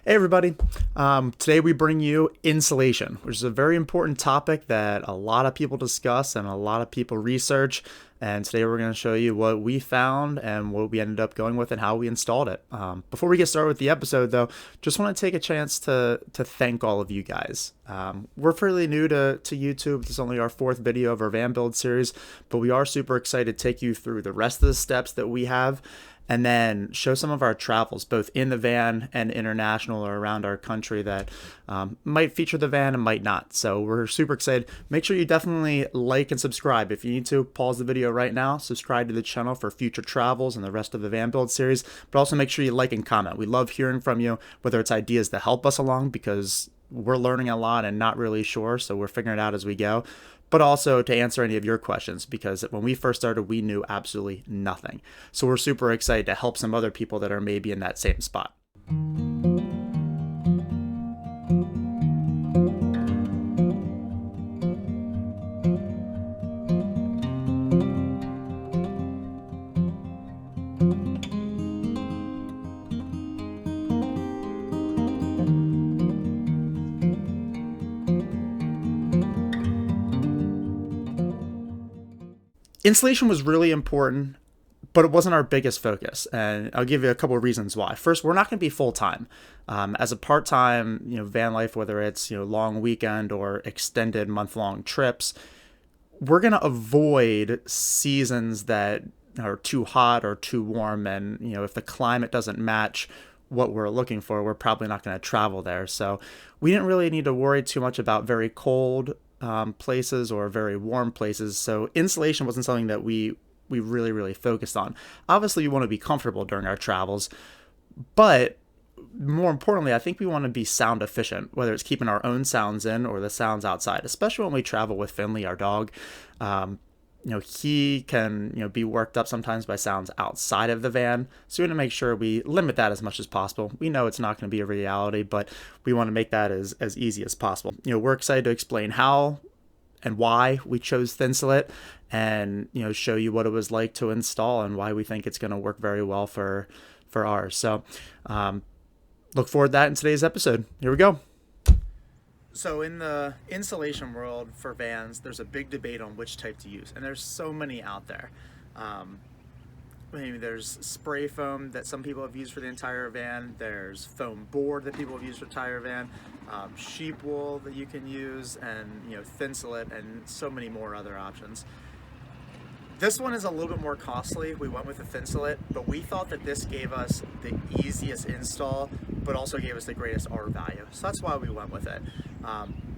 Hey everybody. Today we bring you insulation, which is a very important topic that a lot of people discuss and a lot of people research. And today we're going to show you what we found and what we ended up going with and how we installed it. Before we get started with the episode though, just want to take a chance to thank all of you guys. We're fairly new to YouTube. This is only our fourth video of our van build series, but we are super excited to take you through the rest of the steps that we have and then show some of our travels, both in the van and international or around our country that might feature the van and might not. So we're super excited. Make sure you definitely like and subscribe. If you need to, pause the video right now, subscribe to the channel for future travels and the rest of the van build series, but also make sure you like and comment. We love hearing from you, whether it's ideas to help us along because we're learning a lot and not really sure, so we're figuring it out as we go, but also to answer any of your questions because when we first started, we knew absolutely nothing. So we're super excited to help some other people that are maybe in that same spot. Insulation was really important, but it wasn't our biggest focus, and I'll give you a couple of reasons why. First, we're not going to be full-time. As a part-time, van life, whether it's long weekend or extended month-long trips, we're going to avoid seasons that are too hot or too warm, and if the climate doesn't match what we're looking for, we're probably not going to travel there. So we didn't really need to worry too much about very cold places or very warm places. So insulation wasn't something that we really focused on. Obviously, you want to be comfortable during our travels, but more importantly, I think we want to be sound efficient, whether it's keeping our own sounds in or the sounds outside, especially when we travel with Finley, our dog. He can, be worked up sometimes by sounds outside of the van. So we want to make sure we limit that as much as possible. We know it's not going to be a reality, but we want to make that as easy as possible. We're excited to explain how and why we chose Thinsulate and, show you what it was like to install and why we think it's going to work very well for ours. So look forward to that in today's episode. Here we go. So in the insulation world for vans, there's a big debate on which type to use, and there's so many out there. There's spray foam that some people have used for the entire van. There's foam board that people have used for the entire van. Sheep wool that you can use, and Thinsulate, and so many more other options. This one is a little bit more costly. We went with the Thinsulate, but we thought that this gave us the easiest install, but also gave us the greatest R value. So that's why we went with it.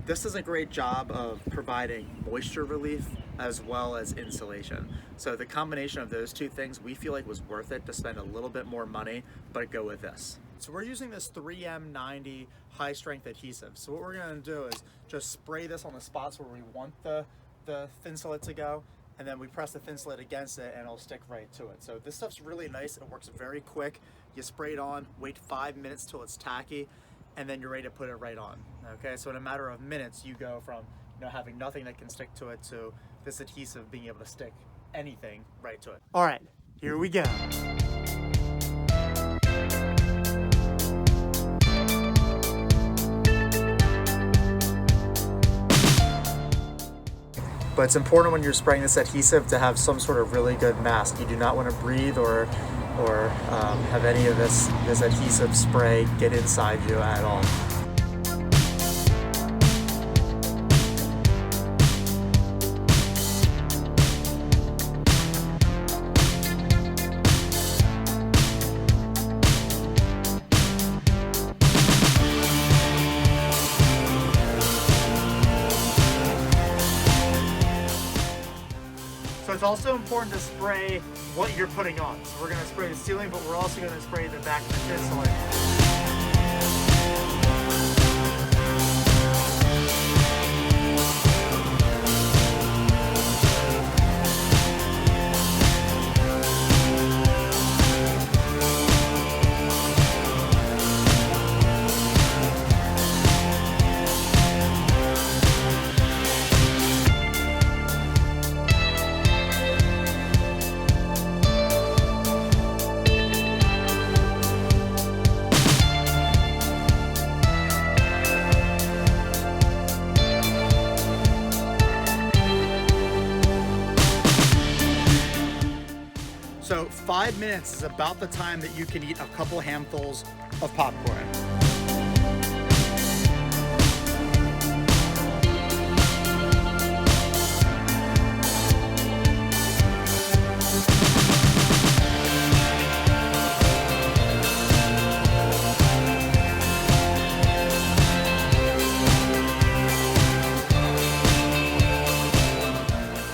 This does a great job of providing moisture relief as well as insulation. So the combination of those two things we feel like was worth it to spend a little bit more money, but go with this. So we're using this 3M90 high strength adhesive. So what we're gonna do is just spray this on the spots where we want the Thinsulate to go, and then we press the Thinsulate against it and it'll stick right to it. So this stuff's really nice. It works very quick. You spray it on, wait 5 minutes till it's tacky, and then you're ready to put it right on. Okay, so in a matter of minutes, you go from having nothing that can stick to it to this adhesive being able to stick anything right to it. All right, here we go. But it's important when you're spraying this adhesive to have some sort of really good mask. You do not want to breathe or have any of this adhesive spray get inside you at all. So it's also important to spray what you're putting on. So we're going to spray the ceiling, but we're also going to spray the back of the Thinsulate. 5 minutes is about the time that you can eat a couple handfuls of popcorn.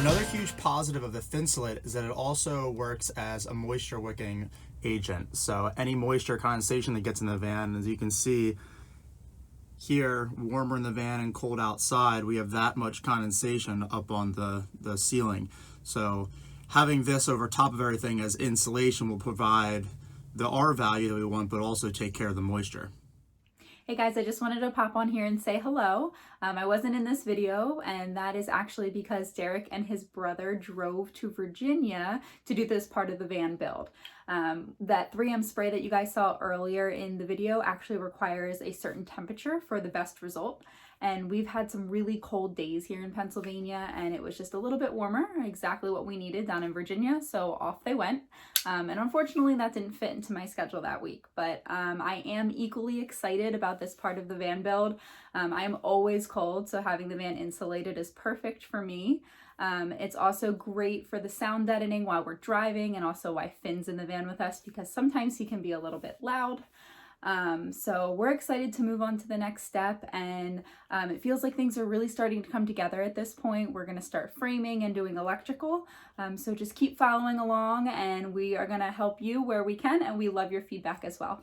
Another huge positive of the Thinsulate is that it also works as a moisture wicking agent. So any moisture condensation that gets in the van, as you can see here, warmer in the van and cold outside, we have that much condensation up on the ceiling. So having this over top of everything as insulation will provide the R value that we want, but also take care of the moisture. Hey guys, I just wanted to pop on here and say hello. I wasn't in this video, and that is actually because Derek and his brother drove to Virginia to do this part of the van build. That 3M spray that you guys saw earlier in the video actually requires a certain temperature for the best result. And we've had some really cold days here in Pennsylvania, and it was just a little bit warmer, exactly what we needed down in Virginia, so off they went. And unfortunately that didn't fit into my schedule that week, but I am equally excited about this part of the van build. I am always cold, so having the van insulated is perfect for me. It's also great for the sound deadening while we're driving, and also why Finn's in the van with us, because sometimes he can be a little bit loud. So we're excited to move on to the next step, and it feels like things are really starting to come together at this point. We're going to start framing and doing electrical, so just keep following along, and we are going to help you where we can, and we love your feedback as well.